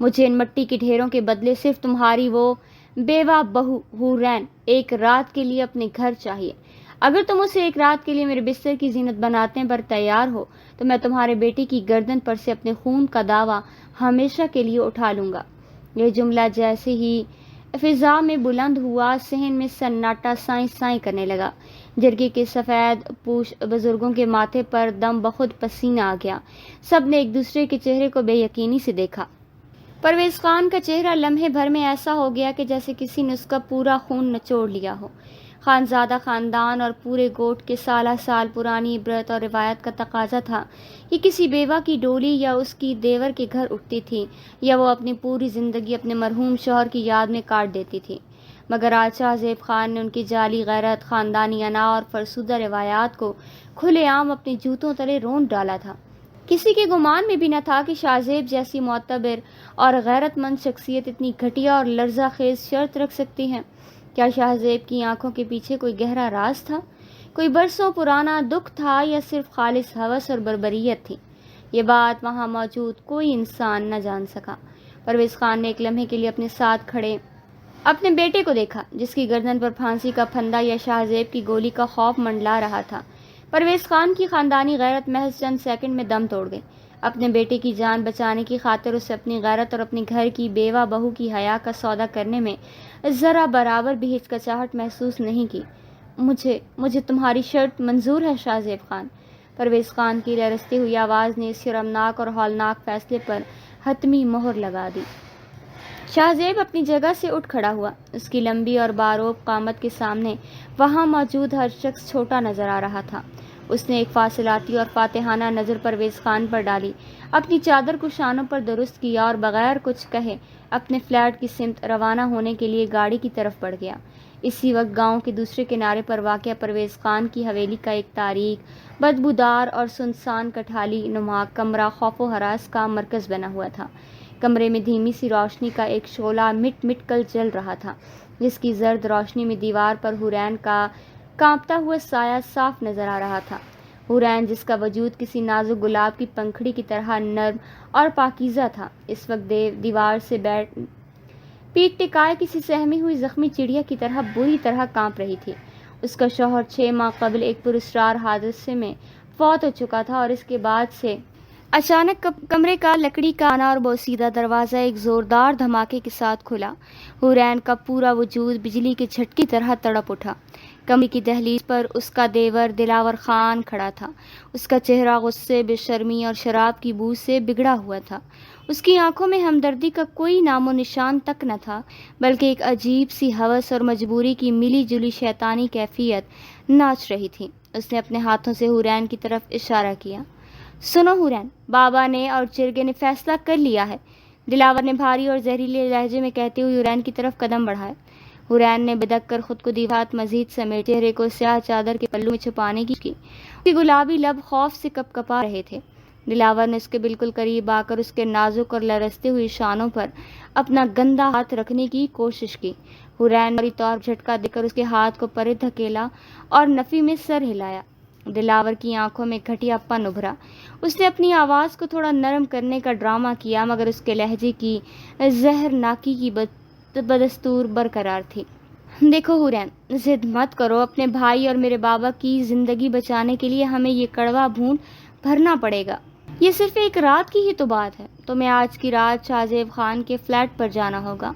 مجھے ان مٹی کے ڈھیروں کے بدلے صرف تمہاری وہ بیوہ بہو حورین ایک رات کے لیے اپنے گھر چاہیے۔ اگر تم اسے ایک رات کے لیے میرے بستر کی زینت بنانے پر تیار ہو تو میں تمہارے بیٹے کی گردن پر سے اپنے خون کا دعویٰ ہمیشہ کے لیے اٹھا لوں گا۔ یہ جملہ جیسے ہی فضا میں بلند ہوا، صحن میں سناٹا سائیں سائیں کرنے لگا۔ جرگے کے سفید پوش بزرگوں کے ماتھے پر دم بخود پسینہ آ گیا۔ سب نے ایک دوسرے کے چہرے کو بے یقینی سے دیکھا۔ پرویز خان کا چہرہ لمحے بھر میں ایسا ہو گیا کہ جیسے کسی نے اس کا پورا خون نچوڑ لیا ہو۔ خانزادہ خاندان اور پورے گوٹ کے سالہ سال پرانی عبرت اور روایت کا تقاضا تھا کہ کسی بیوہ کی ڈولی یا اس کی دیور کے گھر اٹھتی تھی یا وہ اپنی پوری زندگی اپنے مرحوم شوہر کی یاد میں کاٹ دیتی تھی، مگر آج شاہ زیب خان نے ان کی جعلی غیرت، خاندانی انا اور فرسودہ روایات کو کھلے عام اپنے جوتوں تلے رونت ڈالا تھا۔ کسی کے گمان میں بھی نہ تھا کہ شاہ زیب جیسی معتبر اور غیرت مند شخصیت اتنی گھٹیا اور لرزہ خیز شرط رکھ سکتی ہے۔ کیا شاہ زیب کی آنکھوں کے پیچھے کوئی گہرا راز تھا؟ کوئی برسوں پرانا دکھ تھا یا صرف خالص ہوس اور بربریت تھی؟ یہ بات وہاں موجود کوئی انسان نہ جان سکا۔ پرویز خان نے ایک لمحے کے لیے اپنے ساتھ کھڑے اپنے بیٹے کو دیکھا، جس کی گردن پر پھانسی کا پھندا یا شاہ زیب کی گولی کا خوف منڈلا رہا تھا۔ پرویز خان کی خاندانی غیرت محض چند سیکنڈ میں دم توڑ گئی۔ اپنے بیٹے کی جان بچانے کی خاطر اسے اپنی غیرت اور اپنے گھر کی بیوہ بہو کی حیا کا سودا کرنے میں ذرا برابر بھی ہچکچاہٹ محسوس نہیں کی۔ مجھے تمہاری شرط منظور ہے شاہ زیب خان۔ پرویز خان کی لرزتی ہوئی آواز نے اس شرمناک اور ہولناک فیصلے پر حتمی مہر لگا دی۔ شاہ زیب اپنی جگہ سے اٹھ کھڑا ہوا۔ اس کی لمبی اور باروب قامت کے سامنے وہاں موجود ہر شخص چھوٹا نظر آ رہا تھا۔ اس نے ایک فاصلاتی اور فاتحانہ نظر پرویز خان پر ڈالی، اپنی چادر کو شانوں پر درست کیا اور بغیر کچھ کہے اپنے فلیٹ کی سمت روانہ ہونے کے لیے گاڑی کی طرف بڑھ گیا۔ اسی وقت گاؤں کے دوسرے کنارے پر واقع پرویز خان کی حویلی کا ایک تاریک، بدبودار اور سنسان کٹھالی نما کمرہ خوف و ہراس کا مرکز بنا ہوا تھا۔ کمرے میں دھیمی سی روشنی کا ایک شعلہ مٹ مٹ کر جل رہا تھا، جس کی زرد روشنی میں دیوار پر حورین کا کانپتا ہوا سایہ صاف نظر آ رہا تھا۔ حورین جس کا وجود کسی نازک گلاب کی پنکھڑی کی طرح نرم اور پاکیزہ تھا، اس وقت دیوار سے پیٹ ٹکائے کسی سہمی ہوئی زخمی چڑیا کی طرح بری طرح کانپ رہی تھی۔ اس کا شوہر 6 ماہ قبل ایک پراسرار حادثے میں فوت ہو چکا تھا اور اس کے بعد سے اچانک کمرے کا لکڑی کا آنا اور بوسیدہ دروازہ ایک زوردار دھماکے کے ساتھ کھلا۔ حورین کا پورا وجود بجلی کے جھٹکے کی طرح تڑپ اٹھا۔ کمرے کی دہلیز پر اس کا دیور دلاور خان کھڑا تھا۔ اس کا چہرہ غصے، بے شرمی اور شراب کی بو سے بگڑا ہوا تھا۔ اس کی آنکھوں میں ہمدردی کا کوئی نام و نشان تک نہ تھا، بلکہ ایک عجیب سی ہوس اور مجبوری کی ملی جلی شیطانی کیفیت ناچ رہی تھی۔ اس نے اپنے ہاتھوں سے حورین کی طرف اشارہ کیا۔ سنو حورین، بابا نے اور جرگے نے فیصلہ کر لیا ہے، دلاور نے بھاری اور زہریلے لہجے میں کہتے ہوئے حورین کی طرف قدم بڑھائے۔ حورین نے بدک کر خود کو دیوار مزید سمیٹ چہرے کو سیاہ چادر کے پلو میں چھپانے کی اس کے گلابی لب خوف سے کپ کپا رہے تھے۔ دلاور نے اس کے بالکل قریب آ کر اس کے نازک اور لرزتے ہوئے شانوں پر اپنا گندا ہاتھ رکھنے کی کوشش کی۔ حورین فوری طور پر جھٹکا دے کر اس کے ہاتھ کو پرے دھکیلا اور نفی میں سر ہلایا۔ دلاور کی آنکھوں میں گھٹیا پن ابھرا۔ اس نے اپنی آواز کو تھوڑا نرم کرنے کا ڈرامہ کیا، مگر اس کے لہجے کی زہرناکی کی بدستور برقرار تھی۔ دیکھو حورین، ضد مت کرو، اپنے بھائی اور میرے بابا کی زندگی بچانے کے لیے ہمیں یہ کڑوا بھونٹ بھرنا پڑے گا۔ یہ صرف ایک رات کی ہی تو بات ہے۔ تمہیں آج کی رات شاہ زیب خان کے فلیٹ پر جانا ہوگا،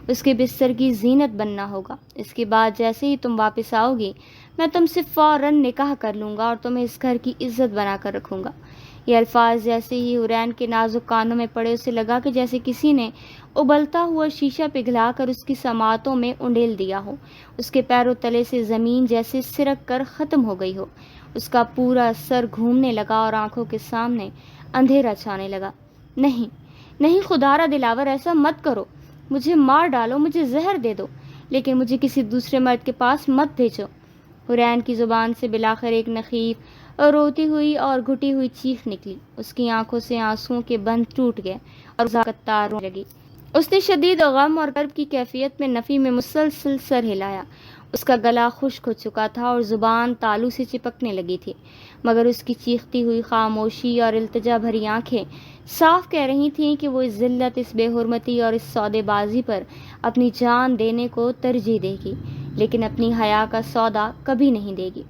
اس کے بستر کی زینت بننا ہوگا۔ اس کے بعد جیسے ہی تم واپس آؤ گی، میں تم سے فوراً نکاح کر لوں گا اور تمہیں اس گھر کی عزت بنا کر رکھوں گا۔ یہ الفاظ جیسے ہی حورین کے نازک کانوں میں پڑے، اسے لگا کہ جیسے کسی نے ابلتا ہوا شیشہ پگھلا کر اس کی سماعتوں میں انڈیل دیا ہو۔ اس کے پیروں تلے سے زمین جیسے سرک کر ختم ہو گئی ہو۔ اس کا پورا سر گھومنے لگا اور آنکھوں کے سامنے اندھیرا چھانے لگا۔ نہیں خدا را دلاور، ایسا مت کرو، مجھے مار ڈالو، مجھے زہر دے دو، لیکن مجھے کسی دوسرے مرد کے پاس مت بھیجو۔ حورین کی زبان سے بلاخر ایک نخیف روتی ہوئی اور گھٹی ہوئی چیخ نکلی۔ اس کی آنکھوں سے آنسوؤں کے بند ٹوٹ گئے اور زاکتار رونے لگی۔ اس نے شدید غم اور کرب کی کیفیت میں نفی میں مسلسل سر ہلایا۔ اس کا گلا خشک ہو چکا تھا اور زبان تالو سے چپکنے لگی تھی، مگر اس کی چیختی ہوئی خاموشی اور التجا بھری آنکھیں صاف کہہ رہی تھیں کہ وہ اس ذلت، اس بے حرمتی اور اس سودے بازی پر اپنی جان دینے کو ترجیح دے گی، لیکن اپنی حیا کا سودا کبھی نہیں دے گی۔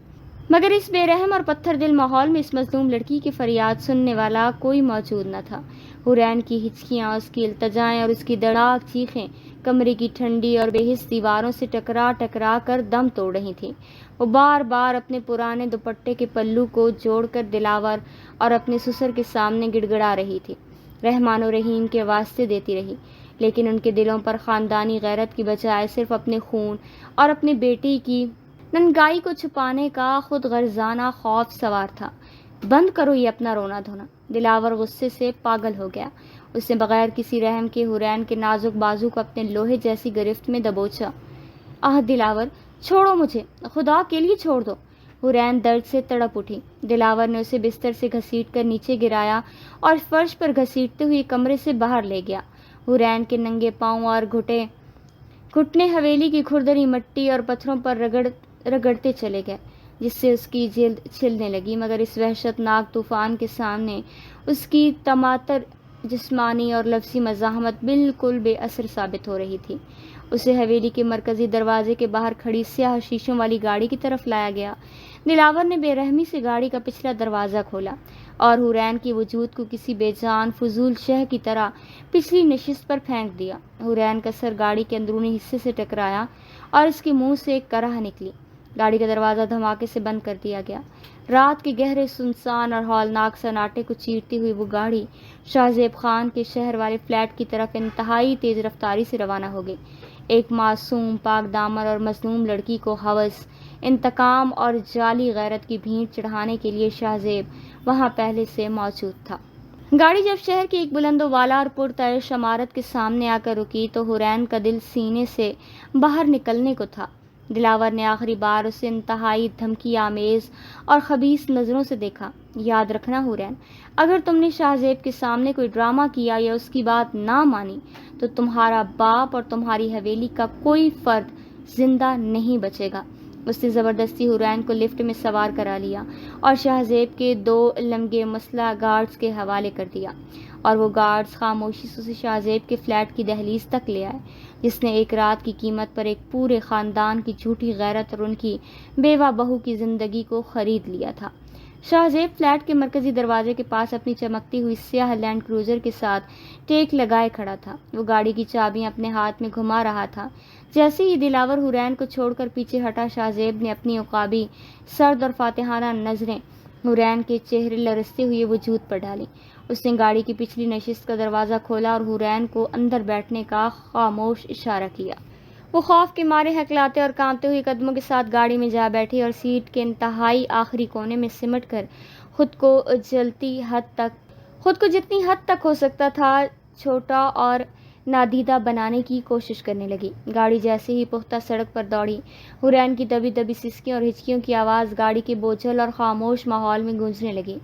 مگر اس بے رحم اور پتھر دل ماحول میں اس مظلوم لڑکی کی فریاد سننے والا کوئی موجود نہ تھا۔ حورین کی ہچکیاں، اس کی التجائیں اور اس کی دڑاک چیخیں کمرے کی ٹھنڈی اور بے حس دیواروں سے ٹکرا ٹکرا کر دم توڑ رہی تھیں۔ وہ بار بار اپنے پرانے دوپٹے کے پلو کو جوڑ کر دلاور اور اپنے سسر کے سامنے گڑ گڑا رہی تھی، رحمان و رحیم کے واسطے دیتی رہی، لیکن ان کے دلوں پر خاندانی غیرت کی بجائے صرف اپنے خون اور اپنے بیٹی کی ننگائی کو چھپانے کا خود غرضانہ خوف سوار تھا۔ بند کرو یہ اپنا رونا دھونا۔ دلاور غصے سے پاگل ہو گیا۔ اس نے بغیر کسی رحم کے حورین کے نازک بازو کو اپنے لوہے جیسی گرفت میں دبوچا۔ آہ دلاور، چھوڑو مجھے، خدا کے لیے چھوڑ دو۔ حورین درد سے تڑپ اٹھی۔ دلاور نے اسے بستر سے گھسیٹ کر نیچے گرایا اور فرش پر گھسیٹتے ہوئے کمرے سے باہر لے گیا۔ حورین کے ننگے پاؤں اور گھٹنے حویلی کی کھردری مٹی اور پتھروں پر رگڑتے چلے گئے، جس سے اس کی جلد چھلنے لگی، مگر اس وحشت ناک طوفان کے سامنے اس کی تماتر جسمانی اور لفظی مزاحمت بالکل بے اثر ثابت ہو رہی تھی۔ اسے حویلی کے مرکزی دروازے کے باہر کھڑی سیاہ شیشوں والی گاڑی کی طرف لایا گیا۔ دلاور نے بے رحمی سے گاڑی کا پچھلا دروازہ کھولا اور حورین کی وجود کو کسی بے جان فضول شہ کی طرح پچھلی نشست پر پھینک دیا۔ حورین کا سر گاڑی کے اندرونی حصے سے ٹکرایا اور اس کے منہ سے ایک کرہ نکلی۔ گاڑی کا دروازہ دھماکے سے بند کر دیا گیا۔ رات کے گہرے سنسان اور ہولناک سناٹے کو چیرتی ہوئی وہ گاڑی شاہ زیب خان کے شہر والے فلیٹ کی طرف انتہائی تیز رفتاری سے روانہ ہو گئی۔ ایک معصوم، پاک دامن اور مظلوم لڑکی کو ہوس، انتقام اور جعلی غیرت کی بھینٹ چڑھانے کے لیے شاہ زیب وہاں پہلے سے موجود تھا۔ گاڑی جب شہر کی ایک بلند و بالا اور پرتعش عمارت کے سامنے آ کر رکی تو حورین کا دل سینے سے باہر نکلنے کو تھا۔ دلاور نے آخری بار اسے انتہائی دھمکی آمیز اور خبیث نظروں سے دیکھا۔ یاد رکھنا حورین، اگر تم نے شاہ زیب کے سامنے کوئی ڈرامہ کیا یا اس کی بات نہ مانی تو تمہارا باپ اور تمہاری حویلی کا کوئی فرد زندہ نہیں بچے گا۔ اس نے زبردستی حورین کو لفٹ میں سوار کرا لیا اور شاہ زیب کے 2 لمگے مسلح گارڈز کے حوالے کر دیا، اور وہ گارڈز خاموشی سے اسے شاہ زیب کے فلیٹ کی دہلیز تک لے آئے، جس نے ایک رات کی قیمت پر ایک پورے خاندان کی جھوٹی غیرت اور ان کی بیوہ بہو کی زندگی کو خرید لیا تھا۔ شاہ زیب فلیٹ کے مرکزی دروازے کے پاس اپنی چمکتی ہوئی سیاہ لینڈ کروزر کے ساتھ ٹیک لگائے کھڑا تھا۔ وہ گاڑی کی چابیاں اپنے ہاتھ میں گھما رہا تھا۔ جیسے ہی دلاور حورین کو چھوڑ کر پیچھے ہٹا، شاہ زیب نے اپنی عقابی سرد اور فاتحانہ نظریں حورین کے چہرے لرزتے ہوئے وجود پر ڈالی۔ اس نے گاڑی کی پچھلی نشست کا دروازہ کھولا اور حورین کو اندر بیٹھنے کا خاموش اشارہ کیا۔ وہ خوف کے مارے ہکلاتے اور کانپتے ہوئے قدموں کے ساتھ گاڑی میں جا بیٹھی اور سیٹ کے انتہائی آخری کونے میں سمٹ کر خود کو جتنی حد تک ہو سکتا تھا چھوٹا اور نادیدہ بنانے کی کوشش کرنے لگی۔ گاڑی جیسے ہی پختہ سڑک پر دوڑی، حورین کی دبی دبی سسکیوں اور ہچکیوں کی آواز گاڑی کے بوجھل اور خاموش ماحول میں گونجنے لگی۔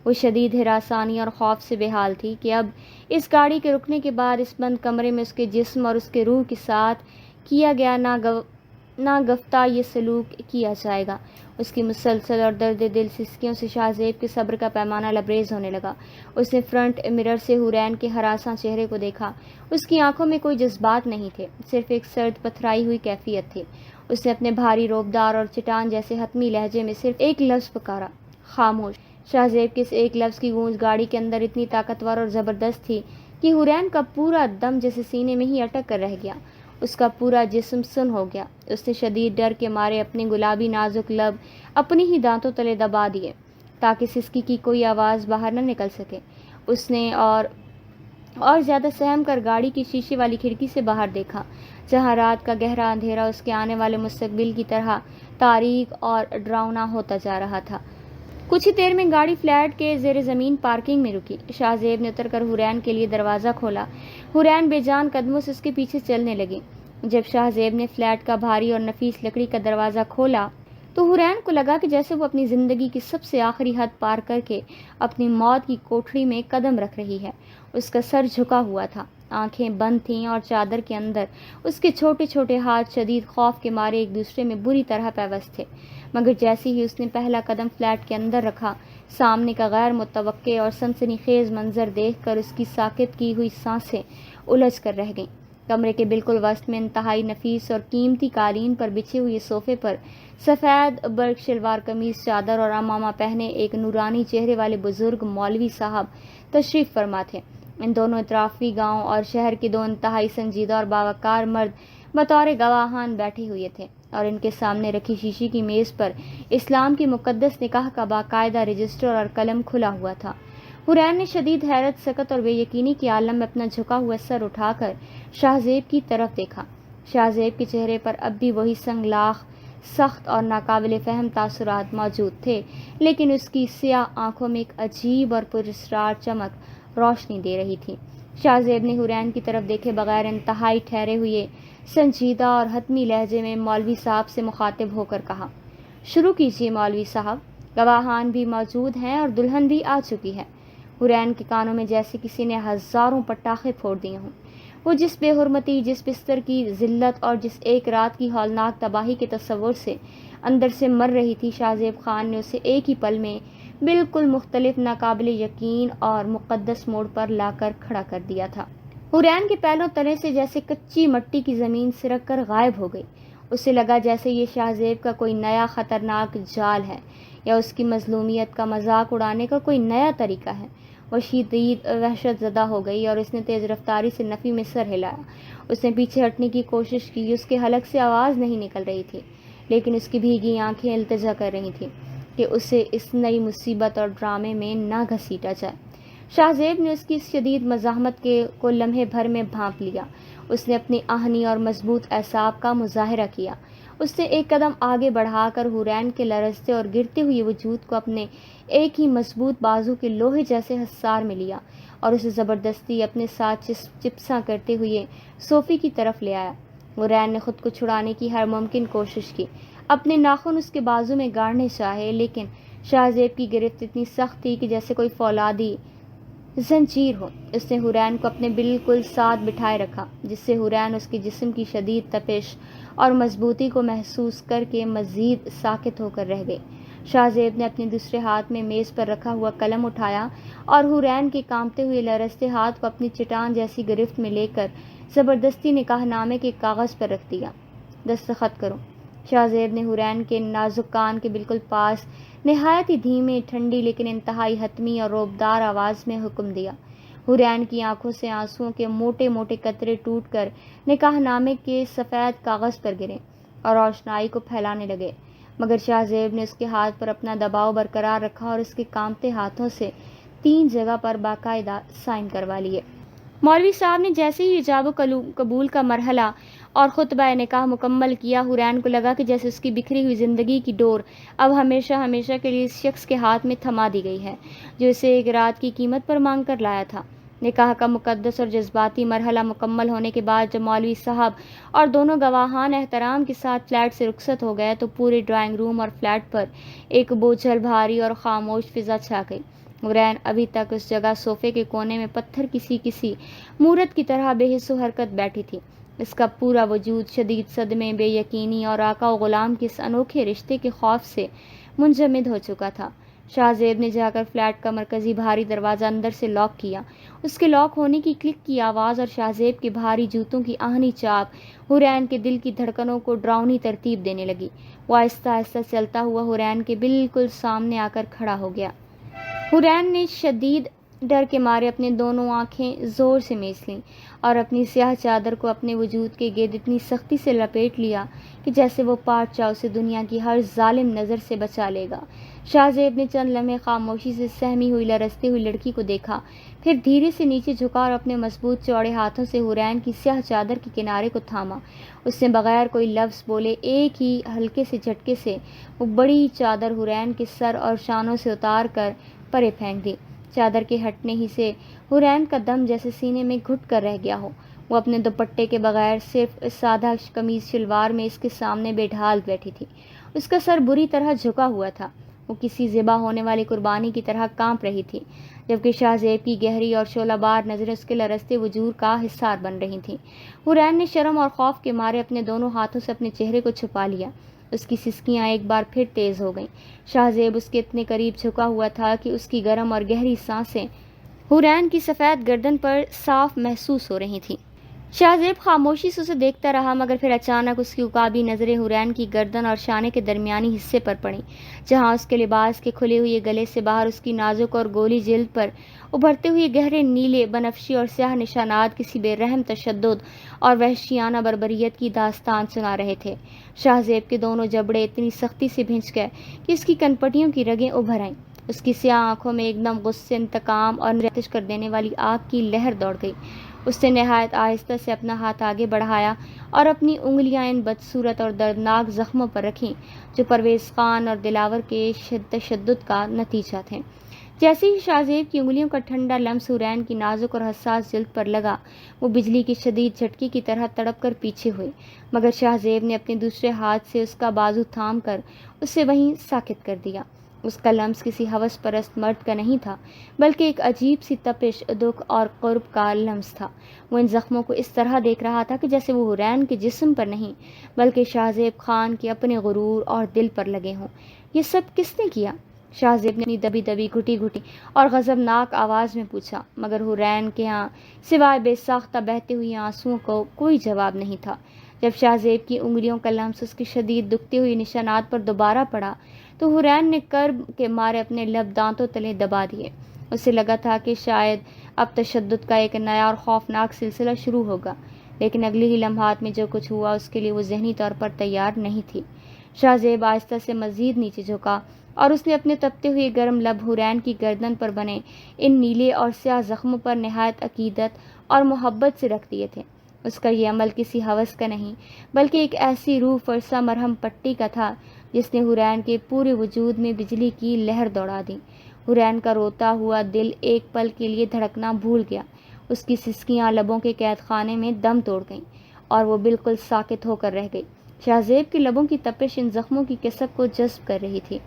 وہ شدید ہراسانی اور خوف سے بے حال تھی کہ اب اس گاڑی کے رکنے کے بعد اس بند کمرے میں اس کے جسم اور اس کے روح کے ساتھ کیا گیا ناگفتہ یہ سلوک کیا جائے گا۔ اس کی مسلسل اور درد دل سسکیوں سے شاہ زیب کے صبر کا پیمانہ لبریز ہونے لگا۔ اس نے فرنٹ مرر سے حورین کے ہراساں چہرے کو دیکھا۔ اس کی آنکھوں میں کوئی جذبات نہیں تھے، صرف ایک سرد پتھرائی ہوئی کیفیت تھی۔ اس نے اپنے بھاری روبدار اور چٹان جیسے حتمی لہجے میں صرف ایک لفظ پکارا، خاموش۔ شاہ زیب کے اس ایک لفظ کی گونج گاڑی کے اندر اتنی طاقتور اور زبردست تھی کہ حورین کا پورا دم جیسے سینے میں ہی اٹک کر رہ گیا۔ اس کا پورا جسم سن ہو گیا۔ اس نے شدید ڈر کے مارے اپنے گلابی نازک لب اپنی ہی دانتوں تلے دبا دیے تاکہ سسکی کی کوئی آواز باہر نہ نکل سکے۔ اس نے اور زیادہ سہم کر گاڑی کی شیشے والی کھڑکی سے باہر دیکھا، جہاں رات کا گہرا اندھیرا اس کے آنے والے مستقبل کی طرح تاریک اور ڈراؤنا ہوتا جا رہا تھا۔ کچھ ہی دیر میں گاڑی فلیٹ کے زیر زمین پارکنگ میں رکی۔ شاہ زیب نے اتر کر حورین کے لیے دروازہ کھولا۔ حورین بے جان قدموں سے اس کے پیچھے چلنے لگی۔ جب شاہ زیب نے فلیٹ کا بھاری اور نفیس لکڑی کا دروازہ کھولا تو حورین کو لگا کہ جیسے وہ اپنی زندگی کی سب سے آخری حد پار کر کے اپنی موت کی کوٹھڑی میں قدم رکھ رہی ہے۔ اس کا سر جھکا ہوا تھا، آنکھیں بند تھیں اور چادر کے اندر اس کے چھوٹے چھوٹے ہاتھ شدید خوف کے مارے ایک دوسرے میں بری طرح پیوست تھے، مگر جیسے ہی اس نے پہلا قدم فلیٹ کے اندر رکھا، سامنے کا غیر متوقع اور سنسنی خیز منظر دیکھ کر اس کی ساکت کی ہوئی سانسیں الجھ کر رہ گئیں۔ کمرے کے بالکل وسط میں انتہائی نفیس اور قیمتی قالین پر بچھے ہوئے صوفے پر سفید برق شلوار قمیض چادر اور عمامہ پہنے ایک نورانی چہرے والے بزرگ مولوی صاحب تشریف فرما تھے۔ ان دونوں اطرافی گاؤں اور شہر کے دو انتہائی سنجیدہ اور باوقار مرد بطور گواہان بیٹھے ہوئے تھے، اور ان کے سامنے رکھی شیشے کی میز پر اسلام کی مقدس نکاح کا باقاعدہ رجسٹر اور قلم کھلا ہوا تھا۔ حورین نے شدید حیرت، سکت اور بے یقینی کے عالم میں اپنا جھکا ہوا سر اٹھا کر شاہ زیب کی طرف دیکھا۔ شاہ زیب کے چہرے پر اب بھی وہی سنگلاخ، سخت اور ناقابل فہم تاثرات موجود تھے، لیکن اس کی سیاہ آنکھوں میں ایک عجیب اور پراسرار چمک روشنی دے رہی تھی۔ شاہ زیب نے حورین کی طرف دیکھے بغیر انتہائی ٹھہرے ہوئے، سنجیدہ اور حتمی لہجے میں مولوی صاحب سے مخاطب ہو کر کہا، شروع کیجیے مولوی صاحب، گواہان بھی موجود ہیں اور دلہن بھی آ چکی ہے۔ حورین کے کانوں میں جیسے کسی نے ہزاروں پٹاخے پھوڑ دیے ہوں۔ وہ جس بے حرمتی، جس بستر کی ذلت اور جس ایک رات کی ہولناک تباہی کے تصور سے اندر سے مر رہی تھی، شاہ زیب خان نے اسے ایک ہی پل میں بالکل مختلف، ناقابل یقین اور مقدس موڑ پر لا کر کھڑا کر دیا تھا۔ حورین کے پہلوں تلے سے جیسے کچی مٹی کی زمین سرک کر غائب ہو گئی۔ اسے لگا جیسے یہ شاہ زیب کا کوئی نیا خطرناک جال ہے، یا اس کی مظلومیت کا مذاق اڑانے کا کوئی نیا طریقہ ہے۔ وہ شدید وحشت زدہ ہو گئی اور اس نے تیز رفتاری سے نفی میں سر ہلایا۔ اس نے پیچھے ہٹنے کی کوشش کی، اس کے حلق سے آواز نہیں نکل رہی تھی، لیکن اس کی بھیگی آنکھیں التجا کر رہی تھیں کہ اسے اس نئی مصیبت اور ڈرامے میں نہ گھسیٹا جائے۔ شاہ زیب نے اس کی شدید مزاحمت کو لمحے بھر میں بھانپ لیا۔ اس نے اپنی آہنی اور مضبوط اعصاب کا مظاہرہ کیا۔ اس نے ایک قدم آگے بڑھا کر حورین کے لرزتے اور گرتے ہوئے وجود کو اپنے ایک ہی مضبوط بازو کے لوہے جیسے حصار میں لیا اور اسے زبردستی اپنے ساتھ چپساں کرتے ہوئے صوفی کی طرف لے آیا۔ حورین نے خود کو چھڑانے کی ہر ممکن کوشش کی، اپنے ناخن اس کے بازو میں گاڑنے چاہے، لیکن شاہ زیب کی گرفت اتنی سخت تھی کہ جیسے کوئی فولادی زنجیر ہو۔ اس نے حورین کو اپنے بالکل ساتھ بٹھائے رکھا، جس سے حورین اس کے جسم کی شدید تپش اور مضبوطی کو محسوس کر کے مزید ساکت ہو کر رہ گئی۔ شاہ زیب نے اپنے دوسرے ہاتھ میں میز پر رکھا ہوا قلم اٹھایا اور حورین کے کانپتے ہوئے لرزتے ہاتھ کو اپنی چٹان جیسی گرفت میں لے کر زبردستی نکاح نامے کے کاغذ پر رکھ دیا۔ دستخط کرو۔ شاہ زیب نے حورین کے نازک کان کے بالکل پاس نہایت ہی دھیمے، ٹھنڈی لیکن انتہائی حتمی اور رعبدار آواز میں حکم دیا۔ حورین کی آنکھوں سے آنسوؤں کے موٹے موٹے قطرے ٹوٹ کر نکاح نامے کے سفید کاغذ پر گرے اور روشنائی کو پھیلانے لگے، مگر شاہ زیب نے اس کے ہاتھ پر اپنا دباؤ برقرار رکھا اور اس کے کانپتے ہاتھوں سے 3 جگہ پر باقاعدہ سائن کروا لیے۔ مولوی صاحب نے جیسے ہی ایجاب و قبول کا مرحلہ اور خطبہ نکاح مکمل کیا، حورین کو لگا کہ جیسے اس کی بکھری ہوئی زندگی کی ڈور اب ہمیشہ ہمیشہ کے لیے اس شخص کے ہاتھ میں تھما دی گئی ہے جو اسے ایک رات کی قیمت پر مانگ کر لایا تھا۔ نکاح کا مقدس اور جذباتی مرحلہ مکمل ہونے کے بعد جب مولوی صاحب اور دونوں گواہان احترام کے ساتھ فلیٹ سے رخصت ہو گئے تو پورے ڈرائنگ روم اور فلیٹ پر ایک بوجھل، بھاری اور خاموش فضا چھا گئی۔ حورین ابھی تک اس جگہ صوفے کے کونے میں پتھر کسی مورت کی طرح بے حس و حرکت بیٹھی تھی۔ اس کا پورا وجود شدید صدمے، بے یقینی اور آقا و غلام کے اس انوکھے رشتے کے خوف سے منجمد ہو چکا تھا۔ شاہ زیب نے جا کر فلیٹ کا مرکزی بھاری دروازہ اندر سے لاک کیا۔ اس کے لاک ہونے کی کلک کی آواز اور شاہ زیب کے بھاری جوتوں کی آہنی چاپ حورین کے دل کی دھڑکنوں کو ڈراؤنی ترتیب دینے لگی۔ وہ آہستہ آہستہ چلتا ہوا حورین کے بالکل سامنے آ کر کھڑا ہو گیا۔ حورین نے شدید ڈر کے مارے اپنے دونوں آنکھیں زور سے میچ لیں اور اپنی سیاہ چادر کو اپنے وجود کے گرد اتنی سختی سے لپیٹ لیا کہ جیسے وہ پادشاہ اسے دنیا کی ہر ظالم نظر سے بچا لے گا۔ شاہ زیب نے چند لمحے خاموشی سے سہمی ہوئی، لرزتی ہوئی لڑکی کو دیکھا، پھر دھیرے سے نیچے جھکا اور اپنے مضبوط چوڑے ہاتھوں سے حورین کی سیاہ چادر کے کنارے کو تھاما۔ اس نے بغیر کوئی لفظ بولے ایک ہی ہلکے سے جھٹکے سے وہ بڑی چادر حورین کے سر اور شانوں سے اتار کر پرے پھینک دی۔ چادر کے ہٹنے ہی سے حورین کا دم جیسے سینے میں گھٹ کر رہ گیا ہو۔ وہ اپنے دوپٹے کے بغیر صرف سادہ قمیض شلوار میں اس کے سامنے بے ڈھال بیٹھی تھی۔ اس کا سر بری طرح جھکا ہوا تھا۔ وہ کسی ذبح ہونے والی قربانی کی طرح کانپ رہی تھی، جبکہ شاہ زیب کی گہری اور شعلہ بار نظریں اس کے لرزتے وجود کا حصار بن رہی تھیں۔ حورین نے شرم اور خوف کے مارے اپنے دونوں ہاتھوں سے اپنے چہرے کو چھپا لیا۔ اس کی سسکیاں ایک بار پھر تیز ہو گئیں۔ شاہ زیب اس کے اتنے قریب جھکا ہوا تھا کہ اس کی گرم اور گہری سانسیں حورین کی سفید گردن پر صاف محسوس ہو رہی تھیں۔ شاہ زیب خاموشی سے اسے دیکھتا رہا، مگر پھر اچانک اس کی عقابی نظریں حورین کی گردن اور شانے کے درمیانی حصے پر پڑیں، جہاں اس کے لباس کے کھلے ہوئے گلے سے باہر اس کی نازک اور گولی جلد پر ابھرتے ہوئے گہرے نیلے، بنفشی اور سیاہ نشانات کسی بے رحم تشدد اور وحشیانہ بربریت کی داستان سنا رہے تھے۔ شاہ زیب کے دونوں جبڑے اتنی سختی سے بھنچ گئے کہ اس کی کنپٹیوں کی رگیں ابھر آئیں۔ اس کی سیاہ آنکھوں میں ایک دم غصے، انتقام اور آتش کر دینے والی آگ کی لہر دوڑ گئی۔ اس نے نہایت آہستہ سے اپنا ہاتھ آگے بڑھایا اور اپنی انگلیاں ان بدصورت اور دردناک زخموں پر رکھیں جو پرویز خان اور دلاور کے تشدد کا نتیجہ تھے۔ جیسے ہی شاہ زیب کی انگلیوں کا ٹھنڈا لمس حورین کی نازک اور حساس جلد پر لگا، وہ بجلی کی شدید جھٹکے کی طرح تڑپ کر پیچھے ہوئے، مگر شاہ زیب نے اپنے دوسرے ہاتھ سے اس کا بازو تھام کر اسے وہیں ساکت کر دیا۔ اس کا لمس کسی ہوس پرست مرد کا نہیں تھا، بلکہ ایک عجیب سی تپش، دکھ اور قرب کا لمس تھا۔ وہ ان زخموں کو اس طرح دیکھ رہا تھا کہ جیسے وہ حورین کے جسم پر نہیں، بلکہ شاہ زیب خان کے اپنے غرور اور دل پر لگے ہوں۔ یہ سب کس نے کیا؟ شاہ زیب نے اپنی دبی دبی، گھٹی گھٹی اور غضبناک آواز میں پوچھا، مگر حورین کے ہاں سوائے بے ساختہ بہتے ہوئے آنسوؤں کو کوئی جواب نہیں تھا۔ جب شاہ زیب کی انگلیوں کا لمس اس کی شدید دکھتے ہوئے نشانات پر دوبارہ پڑا تو حورین نے کرب کے مارے اپنے لب دانتوں تلے دبا دیے۔ اسے لگا تھا کہ شاید اب تشدد کا ایک نیا اور خوفناک سلسلہ شروع ہوگا، لیکن اگلے ہی لمحات میں جو کچھ ہوا اس کے لیے وہ ذہنی طور پر تیار نہیں تھی۔ شاہ زیب آہستہ سے مزید نیچے جھکا اور اس نے اپنے تپتے ہوئے گرم لب حورین کی گردن پر بنے ان نیلے اور سیاہ زخموں پر نہایت عقیدت اور محبت سے رکھ دیے تھے۔ اس کا یہ عمل کسی ہوس کا نہیں، بلکہ ایک ایسی روح فرسا مرہم پٹی کا تھا جس نے حورین کے پورے وجود میں بجلی کی لہر دوڑا دی۔ حورین کا روتا ہوا دل ایک پل کے لیے دھڑکنا بھول گیا۔ اس کی سسکیاں لبوں کے قید خانے میں دم توڑ گئیں اور وہ بالکل ساکت ہو کر رہ گئی۔ شاہ زیب کے لبوں کی تپش ان زخموں کی کسک کو جذب کر رہی تھی،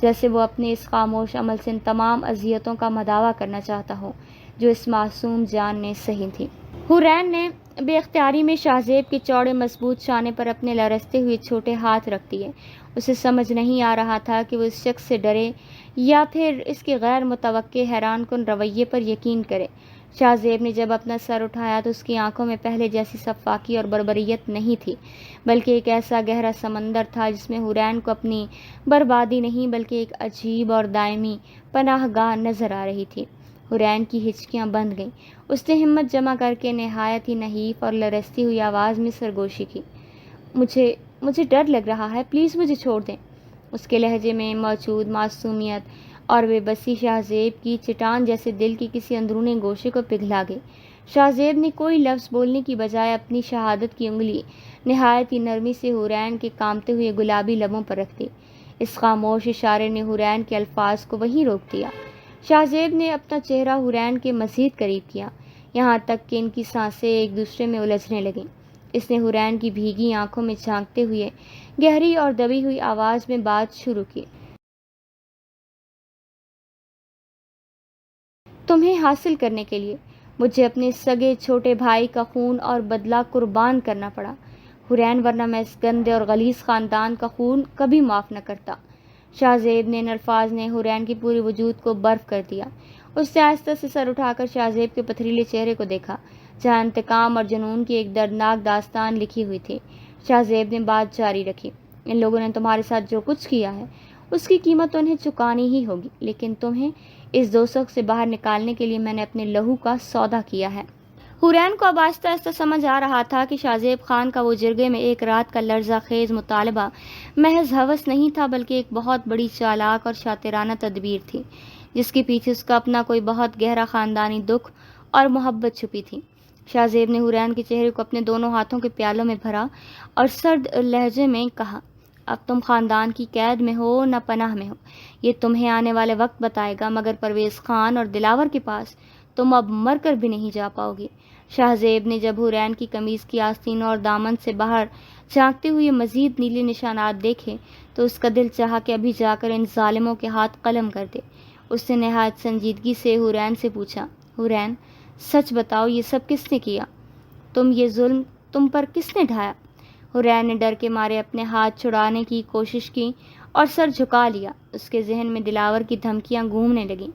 جیسے وہ اپنے اس خاموش عمل سے ان تمام اذیتوں کا مداوع کرنا چاہتا ہو جو اس معصوم جان نے سہی تھی۔ حورین نے بے اختیاری میں شاہ زیب کے چوڑے مضبوط شانے پر اپنے لرزتے ہوئے چھوٹے ہاتھ رکھ دیے۔ اسے سمجھ نہیں آ رہا تھا کہ وہ اس شخص سے ڈرے یا پھر اس کے غیر متوقع حیران کن رویے پر یقین کرے۔ شاہ زیب نے جب اپنا سر اٹھایا تو اس کی آنکھوں میں پہلے جیسی سفاکی اور بربریت نہیں تھی، بلکہ ایک ایسا گہرا سمندر تھا جس میں حورین کو اپنی بربادی نہیں بلکہ ایک عجیب اور دائمی پناہ گاہ نظر آ رہی تھی۔ حورین کی ہچکیاں بند گئیں۔ اس نے ہمت جمع کر کے نہایت ہی نحیف اور لرزتی ہوئی آواز میں سرگوشی کی، مجھے ڈر لگ رہا ہے، پلیز مجھے چھوڑ دیں۔ اس کے لہجے میں موجود معصومیت اور بے بسی شاہ زیب کی چٹان جیسے دل کی کسی اندرونی گوشے کو پگھلا گئی۔ شاہ زیب نے کوئی لفظ بولنے کی بجائے اپنی شہادت کی انگلی نہایت ہی نرمی سے حورین کے کامتے ہوئے گلابی لبوں پر رکھ دی۔ اس خاموش اشارے نے حورین کے الفاظ کو وہیں روک دیا۔ شاہ زیب نے اپنا چہرہ حورین کے مزید قریب کیا، یہاں تک کہ ان کی سانسیں ایک دوسرے میں الجھنے لگیں۔ اس نے حورین کی بھیگی آنکھوں میں جھانکتے ہوئے گہری اور دبی ہوئی آواز میں بات شروع کی، تمہیں حاصل کرنے کے لیے مجھے اپنے سگے چھوٹے بھائی کا خون اور بدلہ قربان کرنا پڑا حورین، ورنہ میں اس گندے اور غلیظ خاندان کا خون کبھی معاف نہ کرتا۔ شاہ زیب نے ان الفاظ نے حورین کے پورے وجود کو برف کر دیا۔ اس نے آہستہ سے سر اٹھا کر شاہ زیب کے پتھریلے چہرے کو دیکھا جہاں انتقام اور جنون کی ایک دردناک داستان لکھی ہوئی تھی۔ شاہ زیب نے بات جاری رکھی، ان لوگوں نے تمہارے ساتھ جو کچھ کیا ہے اس کی قیمت انہیں چکانی ہی ہوگی، لیکن تمہیں اس دوزخ سے باہر نکالنے کے لیے میں نے اپنے لہو کا سودا کیا ہے۔ حورین کو اب آہستہ آہستہ سمجھ آ رہا تھا کہ شاہ زیب خان کا وہ جرگے میں ایک رات کا لرزہ خیز مطالبہ محض ہوس نہیں تھا، بلکہ ایک بہت بڑی چالاک اور شاطرانہ تدبیر تھی جس کے پیچھے اس کا اپنا کوئی بہت گہرا خاندانی دکھ اور محبت چھپی تھی۔ شاہ زیب نے حورین کے چہرے کو اپنے دونوں ہاتھوں کے پیالوں میں بھرا اور سرد لہجے میں کہا، اب تم خاندان کی قید میں ہو نہ پناہ میں ہو، یہ تمہیں آنے والے وقت بتائے گا، مگر پرویز خان اور دلاور کے پاس تم اب مر کر بھی نہیں جا پاؤ گے۔ شاہ زیب نے جب حورین کی قمیض کی آستینوں اور دامن سے باہر جھانکتے ہوئے مزید نیلے نشانات دیکھے تو اس کا دل چاہا کہ ابھی جا کر ان ظالموں کے ہاتھ قلم کر دے۔ اس نے نہایت سنجیدگی سے حورین سے پوچھا، حورین سچ بتاؤ، یہ سب کس نے کیا؟ یہ ظلم تم پر کس نے ڈھایا؟ حورین نے ڈر کے مارے اپنے ہاتھ چھڑانے کی کوشش کی اور سر جھکا لیا۔ اس کے ذہن میں دلاور کی دھمکیاں گھومنے لگیں،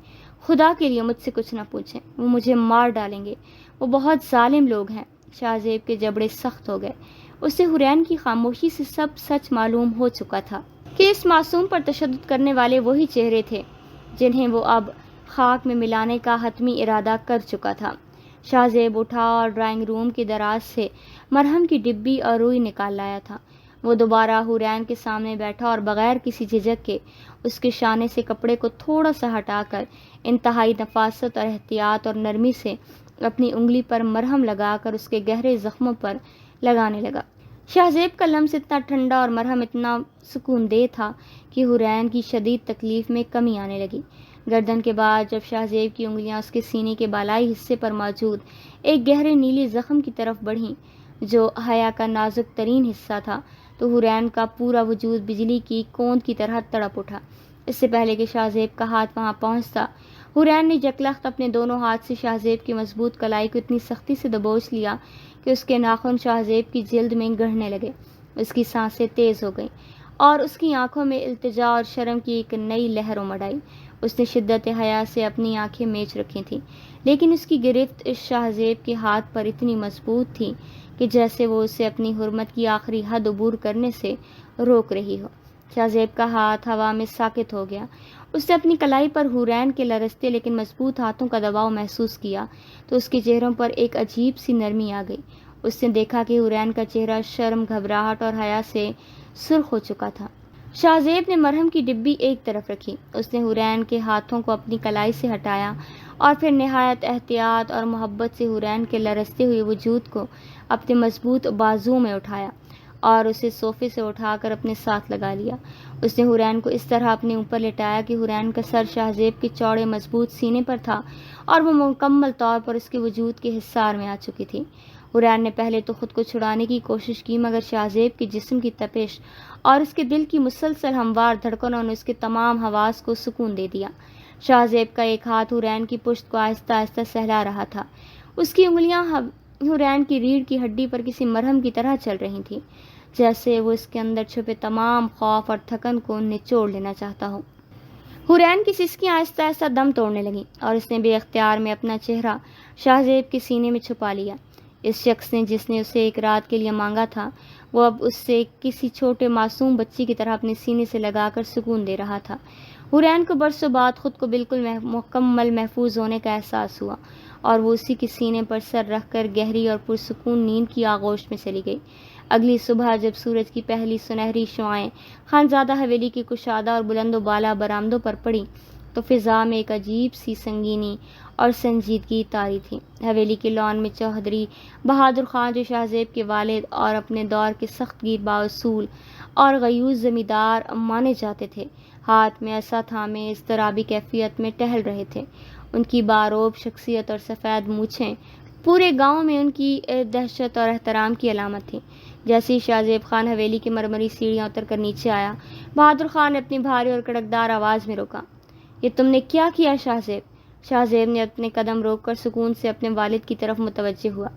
خدا کے لیے مجھ سے کچھ نہ پوچھیں، وہ مجھے مار ڈالیں گے، وہ بہت ظالم لوگ ہیں۔ شاہ زیب کے جبڑے سخت ہو گئے۔ اسے حورین کی خاموشی سے سب سچ معلوم ہو چکا تھا کہ اس معصوم پر تشدد کرنے والے وہی چہرے تھے جنہیں وہ اب خاک میں ملانے کا حتمی ارادہ کر چکا تھا۔ شاہ زیب اٹھا اور ڈرائنگ روم کی دراز سے مرہم کی ڈبی اور روئی نکال لایا تھا۔ وہ دوبارہ حورین کے سامنے بیٹھا اور بغیر کسی جھجک کے اس کے شانے سے کپڑے کو تھوڑا سا ہٹا کر انتہائی نفاست اور احتیاط اور نرمی سے اپنی انگلی پر مرہم لگا کر اس کے گہرے زخموں پر لگانے لگا۔ شاہ زیب کا لمس اتنا ٹھنڈا اور مرہم اتنا سکون دہ تھا کہ حورین کی شدید تکلیف میں کمی آنے لگی۔ گردن کے بعد جب شاہ زیب کی انگلیاں اس کے سینے کے بالائی حصے پر موجود ایک گہرے نیلے زخم کی طرف بڑھیں جو حیا کا نازک ترین حصہ تھا تو حورین کا پورا وجود بجلی کی کوند کی طرح تڑپ اٹھا۔ اس سے پہلے کہ شاہ زیب کا ہاتھ وہاں پہنچتا، حورین نے یکلخت اپنے دونوں ہاتھ سے شاہ زیب کی مضبوط کلائی کو اتنی سختی سے دبوچ لیا کہ اس کے ناخن شاہ زیب کی جلد میں گڑھنے لگے۔ اس کی سانسیں تیز ہو گئیں اور اس کی آنکھوں میں التجا اور شرم کی ایک نئی لہر امڑ آئی۔ اس نے شدت حیا سے اپنی آنکھیں میچ رکھی تھیں، لیکن اس کی گرفت اس شاہ زیب کے ہاتھ پر اتنی مضبوط تھی کہ جیسے وہ اسے اپنی حرمت کی آخری حد عبور کرنے سے روک رہی ہو۔ شاہ زیب کا ہاتھ ہوا میں ساکت ہو گیا۔ اس نے اپنی کلائی پر حورین کے لرزتے لیکن مضبوط ہاتھوں کا دباؤ محسوس کیا تو اس کے چہروں پر ایک عجیب سی نرمی آ گئی۔ اس نے دیکھا کہ حورین کا چہرہ شرم، گھبراہٹ اور حیا سے سرخ ہو چکا تھا۔ شاہ زیب نے مرہم کی ڈبی ایک طرف رکھی۔ اس نے حورین کے ہاتھوں کو اپنی کلائی سے ہٹایا اور پھر نہایت احتیاط اور محبت سے حورین کے لرزتے ہوئے وجود کو اپنے مضبوط بازو میں اٹھایا اور اسے صوفے سے اٹھا کر اپنے ساتھ لگا لیا۔ اس نے حورین کو اس طرح اپنے اوپر لٹایا کہ حورین کا سر شاہ زیب کے چوڑے مضبوط سینے پر تھا اور وہ مکمل طور پر اس کے وجود کے حصار میں آ چکی تھی۔ حورین نے پہلے تو خود کو چھڑانے کی کوشش کی، مگر شاہ زیب کے جسم کی تپش اور اس کے دل کی مسلسل ہموار دھڑکنوں نے اس کے تمام حواس کو سکون دے دیا۔ شاہ زیب کا ایک ہاتھ حورین کی پشت کو آہستہ آہستہ سہلا رہا تھا۔ اس کی انگلیاں حورین کی ریڑھ کی ہڈی پر کسی مرہم کی طرح چل رہی تھیں، جیسے وہ اس کے اندر چھپے تمام خوف اور تھکن کو نچوڑ لینا چاہتا ہو۔ حورین کی سسکیاں آہستہ آہستہ دم توڑنے لگیں اور اس نے بے اختیار میں اپنا چہرہ شاہ زیب کے سینے میں چھپا لیا۔ اس شخص نے جس نے اسے ایک رات کے لیے مانگا تھا، وہ اب اس سے کسی چھوٹے معصوم بچی کی طرح اپنے سینے سے لگا کر سکون دے رہا تھا۔ حورین کو برسوں بعد خود کو بالکل مکمل محفوظ ہونے کا احساس ہوا اور وہ اسی کے سینے پر سر رکھ کر گہری اور پرسکون نیند کی آغوش میں چلی گئی۔ اگلی صبح جب سورج کی پہلی سنہری شعاعیں خانزادہ حویلی کی کشادہ اور بلند و بالا برآمدوں پر پڑی تو فضا میں ایک عجیب سی سنگینی اور سنجیدگی طاری تھی۔ حویلی کے لان میں چوہدری بہادر خان، جو شاہ زیب کے والد اور اپنے دور کے سخت گیر بااصول اور غیوز زمیندار مانے جاتے تھے، ہاتھ میں عصا تھامے اضطرابی کیفیت میں ٹہل رہے تھے۔ ان کی باروب شخصیت اور سفید مونچھیں پورے گاؤں میں ان کی دہشت اور احترام کی علامت تھی۔ جیسے ہی شاہ زیب خان حویلی کی مرمری سیڑھیاں اتر کر نیچے آیا، بہادر خان نے اپنی بھاری اور کڑکدار آواز میں روکا، یہ تم نے کیا کیا شاہ زیب؟ شاہ زیب نے اپنے قدم روک کر سکون سے اپنے والد کی طرف متوجہ ہوا۔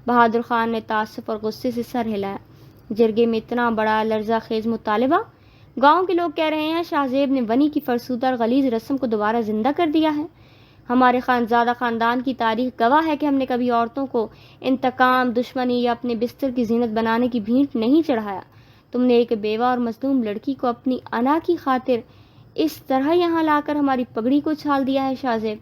بہادر خان نے تعصب اور غصے سے سر ہلایا۔ جرگے میں اتنا بڑا لرزہ خیز مطالبہ! گاؤں کے لوگ کہہ رہے ہیں شاہ زیب نے ونی کی فرسودہ اور غلیظ رسم کو دوبارہ زندہ کر دیا ہے۔ ہمارے خانزادہ خاندان کی تاریخ گواہ ہے کہ ہم نے کبھی عورتوں کو انتقام، دشمنی یا اپنے بستر کی زینت بنانے کی بھینٹ نہیں چڑھایا۔ تم نے ایک بیوہ اور مظلوم لڑکی کو اپنی انا کی خاطر اس طرح یہاں لا کر ہماری پگڑی کو چھال دیا ہے شاہ زیب۔